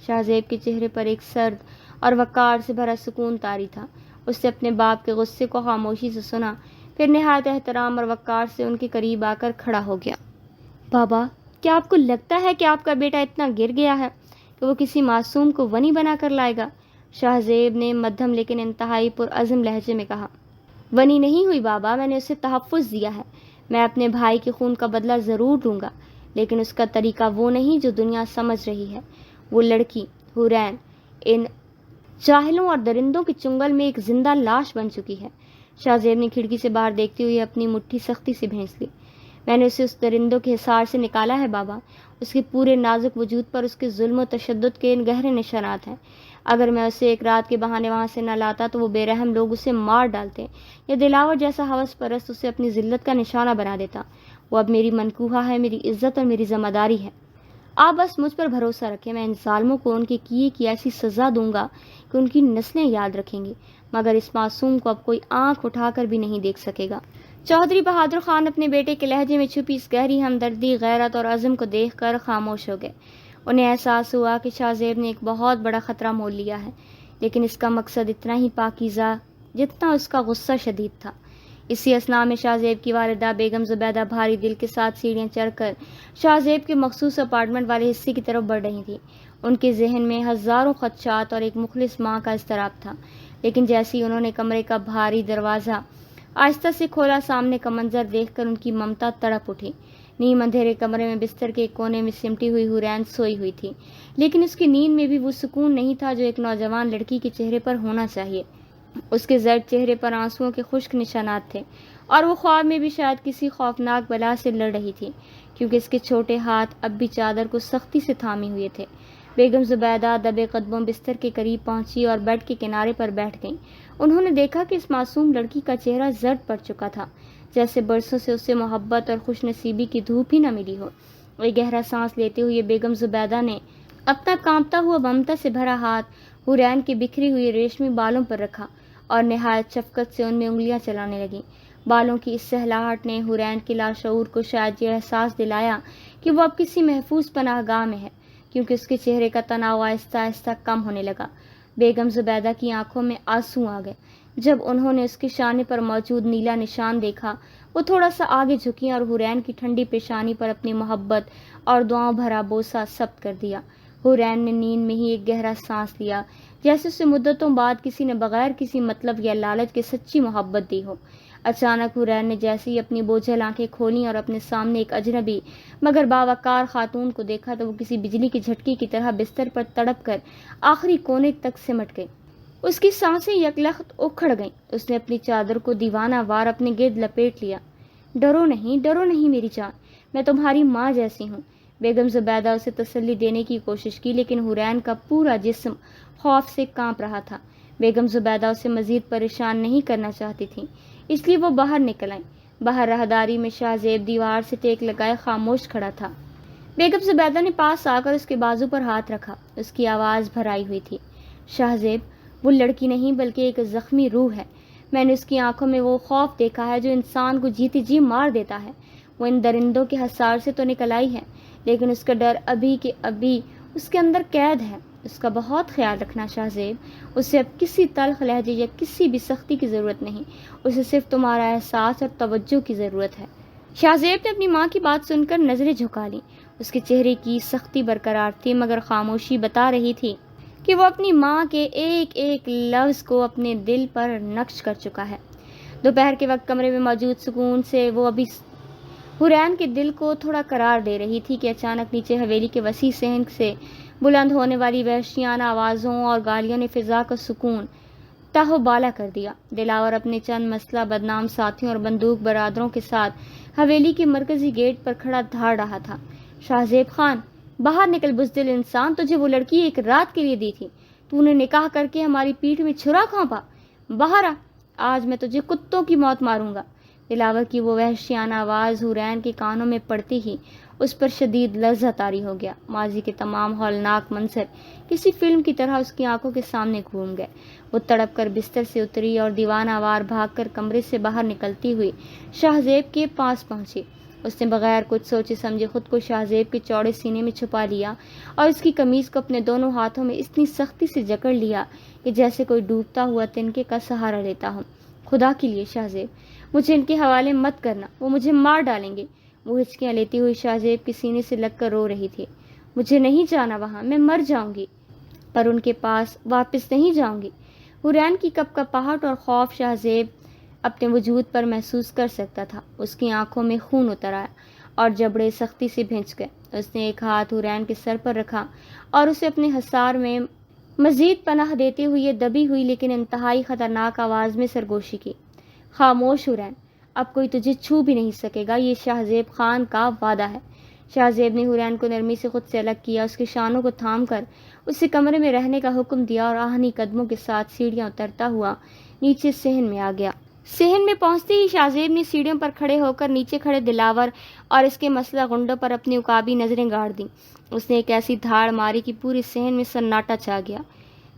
شاہ زیب کے چہرے پر ایک سرد اور وقار سے بھرا سکون طاری تھا۔ اس نے اپنے باپ کے غصے کو خاموشی سے سنا، پھر نہایت احترام اور وقار سے ان کے قریب آ کر کھڑا ہو گیا۔ بابا، کیا آپ کو لگتا ہے کہ آپ کا بیٹا اتنا گر گیا ہے کہ وہ کسی معصوم کو ونی بنا کر لائے گا؟ شاہ زیب نے مدھم لیکن انتہائی پرعزم لہجے میں کہا۔ ونی نہیں ہوئی بابا، میں نے اسے تحفظ دیا ہے۔ میں اپنے بھائی کے خون کا بدلہ ضرور لوں گا، لیکن اس کا طریقہ وہ نہیں جو دنیا سمجھ رہی ہے۔ وہ لڑکی حورین ان جاہلوں اور درندوں کے چنگل میں ایک زندہ لاش بن چکی ہے۔ شاہ زیب نے کھڑکی سے باہر دیکھتے ہوئے اپنی مٹھی سختی سے بھینس لی۔ میں نے اسے اس درندوں کے حصار سے نکالا ہے بابا۔ اس کے پورے نازک وجود پر اس کے ظلم و تشدد کے گہرے نشانات ہیں۔ اگر میں اسے ایک رات کے بہانے وہاں سے نہ لاتا تو وہ بے رحم لوگ اسے مار ڈالتے، یا دلاور جیسا ہوس پرست اسے اپنی ذلت کا نشانہ بنا دیتا۔ وہ اب میری منقوہہ ہے، میری عزت اور میری ذمہ داری ہے۔ آپ بس مجھ پر بھروسہ رکھیں، میں ان ظالموں کو ان کے کیے کی ایسی سزا دوں گا کہ ان کی نسلیں یاد رکھیں گی، مگر اس معصوم کو اب کوئی آنکھ اٹھا کر بھی نہیں دیکھ سکے گا۔ چودھری بہادر خان اپنے بیٹے کے لہجے میں چھپی اس گہری ہمدردی، غیرت اور عزم کو دیکھ کر خاموش ہو گئے۔ انہیں احساس ہوا کہ شاہ زیب نے ایک بہت بڑا خطرہ مول لیا ہے، لیکن اس کا مقصد اتنا ہی پاکیزہ جتنا اس کا غصہ شدید تھا۔ اسی اثناء میں شاہ زیب کی والدہ بیگم زبیدہ بھاری دل کے ساتھ سیڑھیاں چڑھ کر شاہ زیب کے مخصوص اپارٹمنٹ والے حصے کی طرف بڑھ رہی تھی۔ ان کے ذہن میں ہزاروں خدشات اور ایک مخلص ماں کا اضطراب تھا، لیکن جیسے ہی انہوں نے کمرے کا بھاری دروازہ آہستہ سے کھولا، سامنے کا منظر دیکھ کر ان کی ممتا تڑپ اٹھی۔ نیم اندھیرے کمرے میں بستر کے ایک کونے میں سمٹی ہوئی حورین سوئی ہوئی تھی، لیکن اس کی نیند میں بھی وہ سکون نہیں تھا جو ایک نوجوان لڑکی کے چہرے پر ہونا چاہیے۔ اس کے زرد چہرے پر آنسوؤں کے خشک نشانات تھے، اور وہ خواب میں بھی شاید کسی خوفناک بلا سے لڑ رہی تھی، کیونکہ اس کے چھوٹے ہاتھ اب بھی چادر کو سختی سے تھامے ہوئے تھے۔ بیگم زبیدہ دبے قدموں بستر کے قریب پہنچی اور بیڈ کے کنارے پر بیٹھ گئیں۔ انہوں نے دیکھا کہ اس معصوم لڑکی کا چہرہ زرد پڑ چکا تھا، جیسے برسوں سے اسے محبت اور خوش نصیبی کی دھوپ ہی نہ ملی ہو۔ ایک گہرا سانس لیتے ہوئے بیگم زبیدہ نے اپنا کانپتا ہوا ممتا سے بھرا ہاتھ حورین کے بکھری ہوئے ریشمی بالوں پر رکھا اور نہایت شفقت سے ان میں انگلیاں چلانے لگیں۔ بالوں کی اس سہلاہٹ نے حورین کے لاشعور کو شاید یہ احساس دلایا کہ وہ اب کسی محفوظ پناہ گاہ میں ہے، کیونکہ اس کے چہرے کا تناؤ آہستہ آہستہ کم ہونے لگا۔ بیگم زبیدہ کی آنکھوں میں آنسو آ گئے جب انہوں نے اس کے شانے پر موجود نیلا نشان دیکھا۔ وہ تھوڑا سا آگے جھکی اور حورین کی ٹھنڈی پیشانی پر اپنی محبت اور دعاؤں بھرا بوسہ ثبت کر دیا۔ حورین نے نیند میں ہی ایک گہرا سانس لیا، جیسے اسے مدتوں بعد کسی نے بغیر کسی مطلب یا لالچ کے سچی محبت دی ہو۔ اچانک حورین نے جیسے ہی اپنی بوجھل آنکھیں کھولیں اور اپنے سامنے ایک اجنبی مگر باوقار خاتون کو دیکھا تو وہ کسی بجلی کے جھٹکے کی طرح بستر پر تڑپ کر آخری کونے تک سمٹ گئی۔ اس کی سانسیں یکلخت اکھڑ گئیں۔ اس نے اپنی چادر کو دیوانہ وار اپنے گرد لپیٹ لیا۔ ڈرو نہیں میری جان، میں تمہاری ماں جیسی ہوں۔ بیگم زبیدہ اسے تسلی دینے کی کوشش کی، لیکن حورین کا پورا جسم خوف سے کانپ رہا تھا۔ بیگم زبیدہ اسے مزید پریشان نہیں کرنا چاہتی تھیں، اس لیے وہ باہر نکل آئیں۔ باہر راہداری میں شاہ زیب دیوار سے ٹیک لگائے خاموش کھڑا تھا۔ بیگم زبیدہ نے پاس آ کر اس کے بازو پر ہاتھ رکھا۔ اس کی آواز بھرائی ہوئی تھی۔ شاہ زیب، وہ لڑکی نہیں بلکہ ایک زخمی روح ہے۔ میں نے اس کی آنکھوں میں وہ خوف دیکھا ہے جو انسان کو جیتی جی مار دیتا ہے۔ وہ ان درندوں کے حصار سے تو نکل آئی ہے، لیکن اس کا ڈر ابھی کے ابھی اس کے اندر قید ہے۔ اس کا بہت خیال رکھنا شاہ زیب۔ اسے اب کسی تلخ لہجے یا کسی بھی سختی کی ضرورت نہیں، اسے صرف تمہارا احساس اور توجہ کی ضرورت ہے۔ شاہ زیب نے اپنی ماں کی بات سن کر نظریں جھکا لیں۔ اس کے چہرے کی سختی برقرار تھی، مگر خاموشی بتا رہی تھی کہ وہ اپنی ماں کے ایک ایک لفظ کو اپنے دل پر نقش کر چکا ہے۔ دوپہر کے وقت کمرے میں موجود سکون سے وہ ابھی حورین کے دل کو تھوڑا قرار دے رہی تھی کہ اچانک نیچے حویلی کے وسیع صحن سے بلند ہونے والی وحشیانہ آوازوں اور گالیوں نے فضا کا سکون تہو بالا کر دیا۔ دلاور اپنے چند مسلح بدنام ساتھیوں اور بندوق برادروں کے ساتھ حویلی کے مرکزی گیٹ پر کھڑا دھاڑ رہا تھا۔ شاہ زیب خان، باہر نکل بزدل انسان، تجھے وہ لڑکی ایک رات کے لیے دی تھی، تو نے نکاح کر کے ہماری پیٹھ میں چھرا کھونپا۔ باہر آ، آج میں تجھے کتوں کی موت ماروں گا۔ دلاور کی وہ وحشیانہ آواز حورین کے کانوں میں پڑتی ہی اس پر شدید لرزہ طاری ہو گیا۔ ماضی کے تمام ہولناک منظر کسی فلم کی طرح اس کی آنکھوں کے سامنے گھوم گئے۔ وہ تڑپ کر بستر سے اتری اور دیوانہ وار بھاگ کر کمرے سے باہر نکلتی ہوئی شاہ زیب کے پاس پہنچی۔ اس نے بغیر کچھ سوچے سمجھے خود کو شاہ زیب کے چوڑے سینے میں چھپا لیا اور اس کی قمیض کو اپنے دونوں ہاتھوں میں اتنی سختی سے جکڑ لیا کہ جیسے کوئی ڈوبتا ہوا تنکے کا سہارا لیتا ہو۔ خدا کے لیے شاہ زیب، مجھے ان کے حوالے مت کرنا، وہ مجھے مار ڈالیں گے۔ وہ ہچکیاں لیتی ہوئی شاہ زیب کے سینے سے لگ کر رو رہی تھی۔ مجھے نہیں جانا وہاں، میں مر جاؤں گی، پر ان کے پاس واپس نہیں جاؤں گی۔ حورین کی کپ کپاہٹ اور خوف شاہ زیب اپنے وجود پر محسوس کر سکتا تھا۔ اس کی آنکھوں میں خون اتر آیا اور جبڑے سختی سے بھینچ گئے۔ اس نے ایک ہاتھ حورین کے سر پر رکھا اور اسے اپنے حصار میں مزید پناہ دیتے ہوئے دبی ہوئی لیکن انتہائی خطرناک آواز میں سرگوشی کی، خاموش حورین، اب کوئی تجھے چھو بھی نہیں سکے گا، یہ شاہ زیب خان کا وعدہ ہے۔ شاہ زیب نے حورین کو نرمی سے خود سے الگ کیا، اس کے شانوں کو تھام کر اسے کمرے میں رہنے کا حکم دیا اور آہنی قدموں کے ساتھ سیڑھیاں اترتا ہوا نیچے صحن میں آ گیا۔ صحن میں پہنچتے ہی شاہ زیب نے سیڑھیوں پر کھڑے ہو کر نیچے کھڑے دلاور اور اس کے مسلح غنڈوں پر اپنی عقابی نظریں گاڑ دیں۔ اس نے ایک ایسی دھاڑ ماری کہ پورے صحن میں سناٹا چھا گیا۔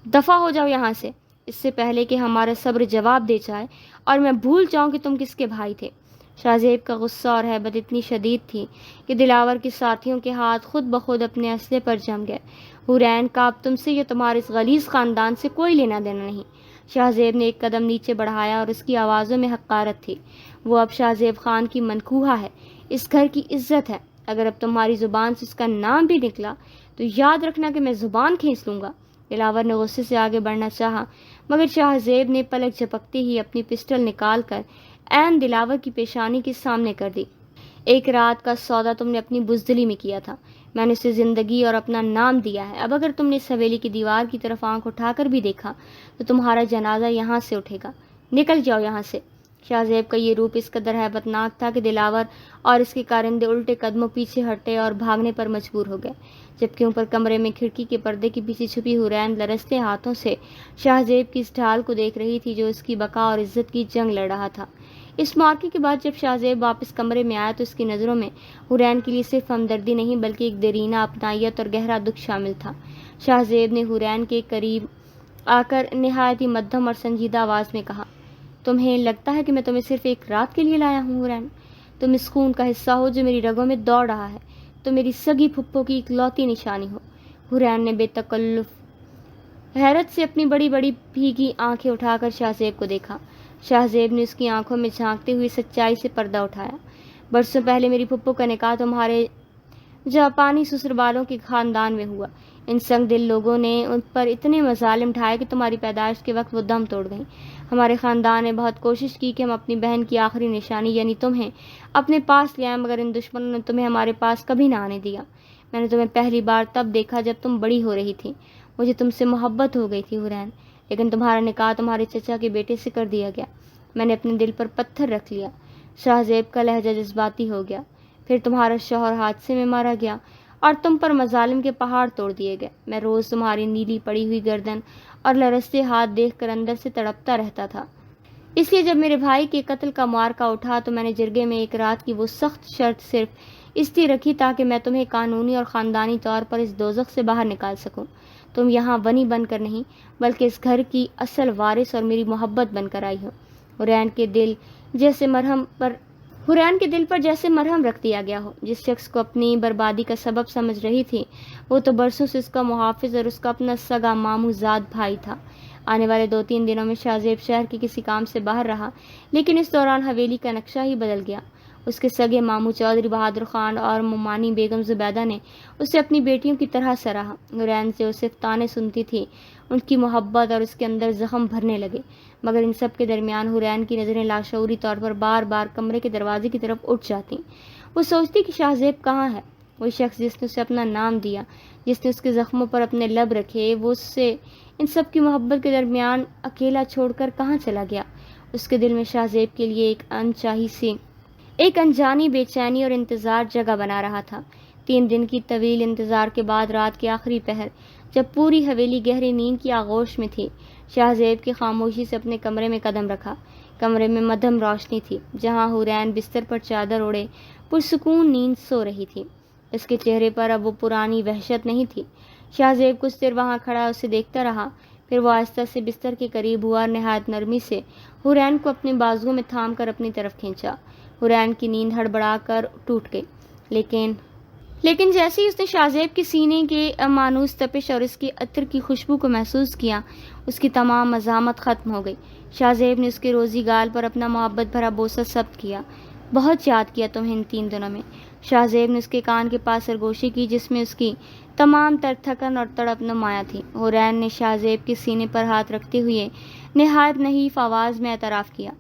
دفع ہو جاؤ یہاں سے، اس سے پہلے کہ ہمارا صبر جواب دے جائے اور میں بھول جاؤں کہ تم کس کے بھائی تھے۔ شاہ زیب کا غصہ اور ہیبت اتنی شدید تھی کہ دلاور کے ساتھیوں کے ہاتھ خود بخود اپنے اسلحے پر جم گئے۔ حورین کا اب تم سے یا تمہارے اس غلیظ خاندان سے کوئی لینا دینا نہیں۔ شاہ زیب نے ایک قدم نیچے بڑھایا اور اس کی آوازوں میں حقارت تھی۔ وہ اب شاہ زیب خان کی منکوہا ہے، اس گھر کی عزت ہے۔ اگر اب تمہاری زبان سے اس کا نام بھی نکلا تو یاد رکھنا کہ میں زبان کھینچ لوں گا۔ دلاور نے غصے سے آگے بڑھنا چاہا مگر شاہ زیب نے پلک جھپکتے ہی اپنی پسٹل نکال کر عین دلاور کی پیشانی کے سامنے کر دی۔ ایک رات کا سودا تم نے اپنی بزدلی میں کیا تھا، میں نے اسے زندگی اور اپنا نام دیا ہے۔ اب اگر تم نے اس حویلی کی دیوار کی طرف آنکھ اٹھا کر بھی دیکھا تو تمہارا جنازہ یہاں سے اٹھے گا، نکل جاؤ یہاں سے۔ شاہ زیب کا یہ روپ اس قدر ہیبت ناک تھا کہ دلاور اور اس کے کارندے الٹے قدموں پیچھے ہٹے اور بھاگنے پر مجبور ہو گئے، جبکہ اوپر کمرے میں کھڑکی کے پردے کے پیچھے چھپی حورین لرزتے ہاتھوں سے شاہ زیب کی اس ڈھال کو دیکھ رہی تھی جو اس کی بقا اور عزت کی جنگ لڑ رہا تھا۔ اس معرکے کے بعد جب شاہ زیب واپس کمرے میں آیا تو اس کی نظروں میں حورین کے لیے صرف ہمدردی نہیں بلکہ ایک دیرینہ اپنائیت اور گہرا دکھ شامل تھا۔ شاہ زیب نے حورین کے قریب آ کر نہایت ہی مدھم اور سنجیدہ آواز میں کہا، تمہیں لگتا ہے کہ میں تمہیں صرف ایک رات کے لیے لایا ہوں حورین؟ تم اس خون کا حصہ ہو جو میری رگوں میں دوڑ رہا ہے، تو میری سگی پھپھو کی اکلوتی نشانی ہو۔ حورین نے بے تکلف حیرت سے اپنی بڑی بڑی بھیگی آنکھیں اٹھا کر شاہ زیب کو دیکھا۔ شاہ زیب نے اس کی آنکھوں میں جھانکتے ہوئے سچائی سے پردہ اٹھایا۔ برسوں پہلے میری پھپھو کا نکاح تمہارے جاپانی سسرالوں کے خاندان میں ہوا۔ ان سنگ دل لوگوں نے ان پر اتنے مظالم ڈھائے کہ تمہاری پیدائش کے وقت وہ دم توڑ گئیں۔ ہمارے خاندان نے بہت کوشش کی کہ ہم اپنی بہن کی آخری نشانی یعنی تمہیں اپنے پاس لے آئیں، مگر ان دشمنوں نے تمہیں ہمارے پاس کبھی نہ آنے دیا۔ میں نے تمہیں پہلی بار تب دیکھا جب تم بڑی ہو رہی تھی، مجھے تم سے محبت ہو گئی تھی حورین، لیکن تمہارا نکاح تمہارے چچا کے بیٹے سے کر دیا گیا۔ میں نے اپنے دل پر پتھر رکھ لیا۔ شاہ زیب کا لہجہ جذباتی ہو گیا۔ پھر تمہارا شوہر حادثے میں مارا گیا اور تم پر مظالم کے پہاڑ توڑ دیے گئے۔ میں روز تمہاری نیلی پڑی ہوئی گردن اور لرزتے ہاتھ دیکھ کر اندر سے تڑپتا رہتا تھا۔ اس لیے جب میرے بھائی کے قتل کا معرکہ اٹھا تو میں نے جرگے میں ایک رات کی وہ سخت شرط صرف اس لیے رکھی تاکہ میں تمہیں قانونی اور خاندانی طور پر اس دوزخ سے باہر نکال سکوں۔ تم یہاں ونی بن کر نہیں بلکہ اس گھر کی اصل وارث اور میری محبت بن کر آئی ہو۔ حورین کے دل پر جیسے مرہم رکھ دیا گیا ہو۔ جس شخص کو اپنی بربادی کا سبب سمجھ رہی تھی وہ تو برسوں سے اس کا محافظ اور اس کا اپنا سگا ماموں زاد بھائی تھا۔ آنے والے 2-3 دنوں میں شاہ زیب شہر کے کسی کام سے باہر رہا، لیکن اس دوران حویلی کا نقشہ ہی بدل گیا۔ اس کے سگے ماموں چودھری بہادر خان اور ممانی بیگم زبیدہ نے اسے اپنی بیٹیوں کی طرح سراہا۔ حورین سے وہ صرف تانے سنتی تھی، ان کی محبت اور اس کے اندر زخم بھرنے لگے، مگر ان سب کے درمیان حورین کی نظریں لاشعوری طور پر بار بار کمرے کے دروازے کی طرف اٹھ جاتی۔ وہ سوچتی کہ شاہ زیب کہاں ہے؟ وہی شخص جس نے اسے اپنا نام دیا، جس نے اس کے زخموں پر اپنے لب رکھے، وہ اس سے ان سب کی محبت کے درمیان اکیلا چھوڑ کر کہاں چلا گیا؟ اس کے دل میں شاہ زیب کے لیے ایک انجانی بے چینی اور انتظار جگہ بنا رہا تھا۔ 3 دن کی طویل انتظار کے بعد رات کے آخری پہر جب پوری حویلی گہری نیند کی آغوش میں تھی، شاہ زیب کی خاموشی سے اپنے کمرے میں قدم رکھا۔ کمرے میں مدھم روشنی تھی جہاں حورین بستر پر چادر اوڑے پرسکون نیند سو رہی تھی۔ اس کے چہرے پر اب وہ پرانی وحشت نہیں تھی۔ شاہ زیب کچھ دیر وہاں کھڑا اسے دیکھتا رہا، پھر وہ آہستہ سے بستر کے قریب ہوا اور نہایت نرمی سے حورین کو اپنے بازوؤں میں تھام کر اپنی طرف کھینچا۔ حورین کی نیند ہڑبڑا کر ٹوٹ گئی، لیکن جیسے ہی اس نے شاہ زیب کے سینے کے مانوس تپش اور اس کے عطر کی خوشبو کو محسوس کیا، اس کی تمام مزاحمت ختم ہو گئی۔ شاہ زیب نے اس کے روزی گال پر اپنا محبت بھرا بوسہ ضبط کیا۔ بہت یاد کیا تمہیں ان 3 دنوں میں۔ شاہ زیب نے اس کے کان کے پاس سرگوشی کی جس میں اس کی تمام تر تھکن اور تڑپ نمایاں تھی۔ حورین نے شاہ زیب کے سینے پر ہاتھ رکھتے ہوئے نہایت نحیف آواز میں اعتراف کیا،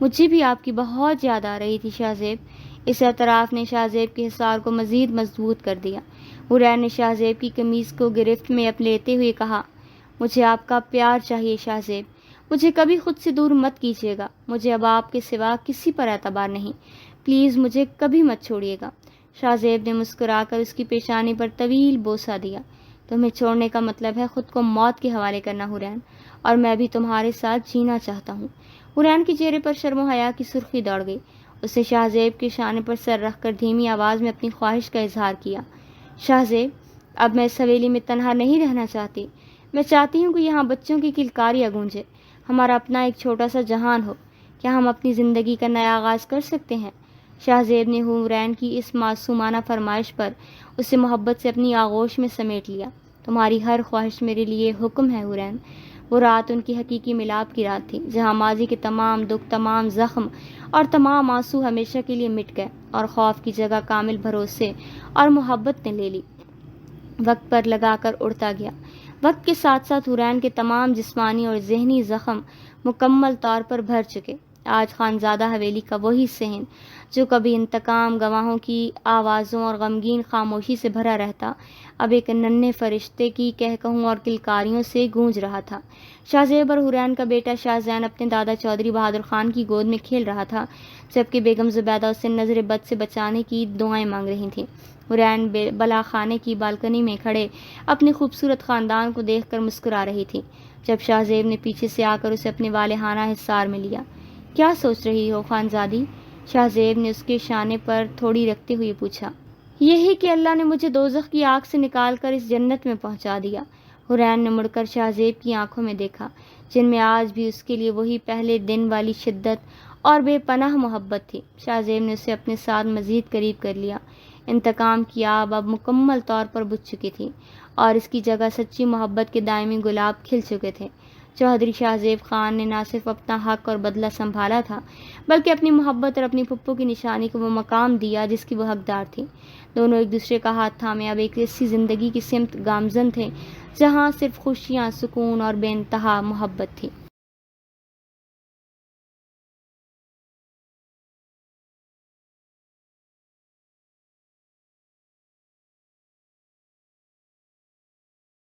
مجھے بھی آپ کی بہت یاد آ رہی تھی شاہ زیب۔ اس اعتراف نے شاہ زیب کے حصار کو مزید مضبوط کر دیا۔ حرین نے شاہ زیب کی قمیض کو گرفت میں لیتے ہوئے کہا، مجھے آپ کا پیار چاہیے شاہ زیب، مجھے کبھی خود سے دور مت کیجیے گا، مجھے اب آپ کے سوا کسی پر اعتبار نہیں، پلیز مجھے کبھی مت چھوڑیے گا۔ شاہ زیب نے مسکرا کر اس کی پیشانی پر طویل بوسہ دیا۔ تمہیں چھوڑنے کا مطلب ہے خود کو موت کے حوالے کرنا حرین، اور میں بھی تمہارے ساتھ جینا چاہتا ہوں۔ حرین کے چہرے پر شرم و حیا کی سرخی دوڑ گئی۔ اس نے شاہ زیب کے شانے پر سر رکھ کر دھیمی آواز میں اپنی خواہش کا اظہار کیا، شاہ زیب، اب میں اس حویلی میں تنہا نہیں رہنا چاہتی، میں چاہتی ہوں کہ یہاں بچوں کی کلکاریاں گونجے، ہمارا اپنا ایک چھوٹا سا جہان ہو، کیا ہم اپنی زندگی کا نیا آغاز کر سکتے ہیں؟ شاہ زیب نے حرین کی اس معصومانہ فرمائش پر اسے محبت سے اپنی آغوش میں سمیٹ لیا۔ تمہاری ہر خواہش میرے لیے حکم ہے حرین۔ وہ رات ان کی حقیقی ملاپ کی رات تھی، جہاں ماضی کے تمام دکھ، تمام زخم اور تمام آنسو ہمیشہ کے لیے مٹ گئے، اور خوف کی جگہ کامل بھروسے اور محبت نے لے لی۔ وقت پر لگا کر اڑتا گیا۔ وقت کے ساتھ ساتھ حرین کے تمام جسمانی اور ذہنی زخم مکمل طور پر بھر چکے۔ آج خانزادہ حویلی کا وہی صحن جو کبھی انتقام گواہوں کی آوازوں اور غمگین خاموشی سے بھرا رہتا، اب ایک ننھے فرشتے کی کہکہوں اور کلکاریوں سے گونج رہا تھا۔ شاہ زیب اور حرین کا بیٹا شاہ زین اپنے دادا چودھری بہادر خان کی گود میں کھیل رہا تھا، جبکہ بیگم زبیدہ اسے نظر بد سے بچانے کی دعائیں مانگ رہی تھیں۔ حرین بلا خانے کی بالکنی میں کھڑے اپنے خوبصورت خاندان کو دیکھ کر مسکرا رہی تھی، جب شاہ زیب نے پیچھے سے آ کر اسے اپنے والہانہ حصار میں لیا۔ کیا سوچ رہی ہو خانزادی؟ شاہ زیب نے اس کے شانے پر تھوڑی رکھتے ہوئے پوچھا۔ یہی کہ اللہ نے مجھے دوزخ کی آگ سے نکال کر اس جنت میں پہنچا دیا۔ حرین نے مڑ کر شاہ زیب کی آنکھوں میں دیکھا، جن میں آج بھی اس کے لیے وہی پہلے دن والی شدت اور بے پناہ محبت تھی۔ شاہ زیب نے اسے اپنے ساتھ مزید قریب کر لیا۔ انتقام کی آب اب مکمل طور پر بجھ چکی تھی، اور اس کی جگہ سچی محبت کے دائمی گلاب کھل چکے تھے۔ چودھری شاہ زیب خان نے نہ صرف اپنا حق اور بدلہ سنبھالا تھا، بلکہ اپنی محبت اور اپنی پھپھو کی نشانی کو وہ مقام دیا جس کی وہ حقدار تھی۔ دونوں ایک دوسرے کا ہاتھ تھامے اب ایک ایسی زندگی کی سمت گامزن تھے جہاں صرف خوشیاں، سکون اور بے انتہا محبت تھی۔